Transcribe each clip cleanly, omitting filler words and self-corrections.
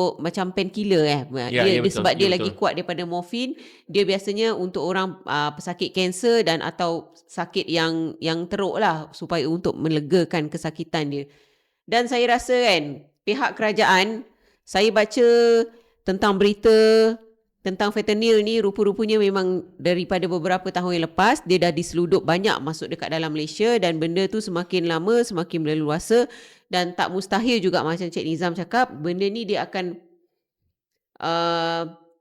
untuk macam painkiller dia betul. sebab dia lagi kuat daripada morfin. Dia biasanya untuk orang pesakit kanser dan atau sakit yang teruk lah, supaya untuk melegakan kesakitan dia. Dan saya rasa kan, pihak kerajaan, saya baca tentang berita tentang fentanyl ni, rupa-rupanya memang daripada beberapa tahun yang lepas dia dah diseludup banyak masuk dekat dalam Malaysia, dan benda tu semakin lama semakin berleluasa, dan tak mustahil juga macam Cik Nizam cakap, benda ni dia akan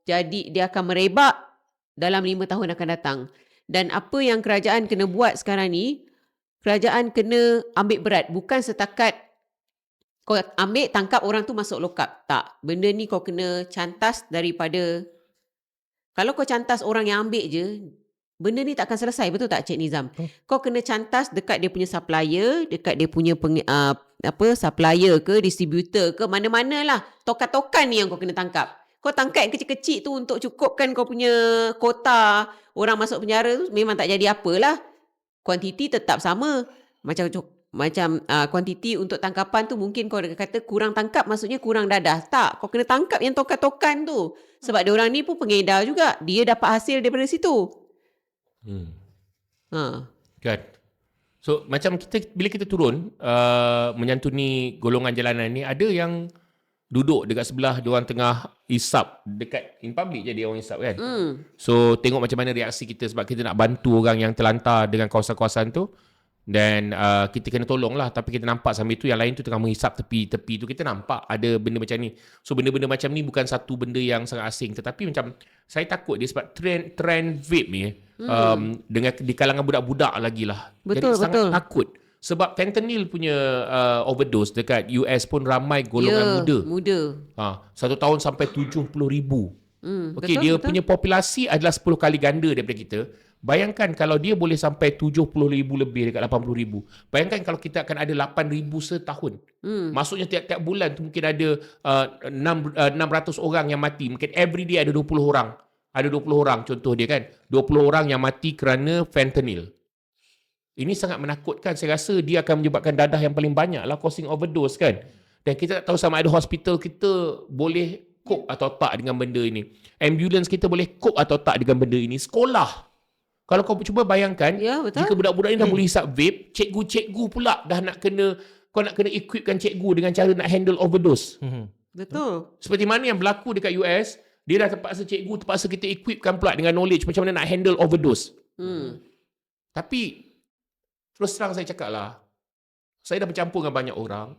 dia akan merebak dalam 5 tahun akan datang. Dan apa yang kerajaan kena buat sekarang ni, kerajaan kena ambil berat, bukan setakat kau ambil tangkap orang tu masuk lokap. Tak, benda ni kau kena cantas daripada. Kalau kau cantas orang yang ambil je, benda ni tak akan selesai, betul tak Cik Nizam? Kau kena cantas dekat dia punya supplier, dekat dia punya supplier ke, distributor ke, mana-mana lah. Tokan-tokan ni yang kau kena tangkap. Kau tangkap yang kecil-kecil tu untuk cukupkan kau punya kota orang masuk penjara tu, memang tak jadi apalah. Kuantiti tetap sama. Macam kuantiti untuk tangkapan tu mungkin kau kata kurang tangkap, maksudnya kurang dadah. Tak, kau kena tangkap yang tokan-tokan tu. Sebab diorang ni pun pengedar juga. Dia dapat hasil daripada situ. Kan. So macam bila kita turun menyantuni golongan jalanan ni, ada yang duduk dekat sebelah, diorang tengah isap dekat in public je, dia orang isap kan. So tengok macam mana reaksi kita, sebab kita nak bantu orang yang terlantar dengan kawasan-kawasan tu. Dan kita kena tolong lah. Tapi kita nampak sambil tu yang lain tu tengah menghisap tepi-tepi tu. Kita nampak ada benda macam ni. So benda-benda macam ni bukan satu benda yang sangat asing. Tetapi macam saya takut dia sebab trend vape ni dengan di kalangan budak-budak lagi lah. Betul, jadi sangat takut. Sebab fentanyl punya overdose dekat US pun ramai golongan muda. 1 tahun sampai 70,000. Okey, dia punya populasi adalah 10 kali ganda daripada kita. Bayangkan kalau dia boleh sampai 70,000 lebih dekat 80,000. Bayangkan kalau kita akan ada 8,000 setahun. Maksudnya tiap-tiap bulan tu mungkin ada 600 orang yang mati. Mungkin every day ada 20 orang. Ada 20 orang contoh dia kan. 20 orang yang mati kerana fentanyl. Ini sangat menakutkan. Saya rasa dia akan menyebabkan dadah yang paling banyak lah, causing overdose kan. Dan kita tak tahu sama ada hospital kita boleh cope atau tak dengan benda ini. Ambulance kita boleh cope atau tak dengan benda ini. Sekolah. Kalau kau cuba bayangkan, jika budak-budak ni dah boleh hisap vape, cikgu-cikgu pula dah nak kena, kau nak kena equipkan cikgu dengan cara nak handle overdose. Betul. Seperti mana yang berlaku dekat US, dia dah terpaksa kita equipkan pula dengan knowledge macam mana nak handle overdose. Tapi, terus terang saya cakap lah, saya dah bercampur dengan banyak orang,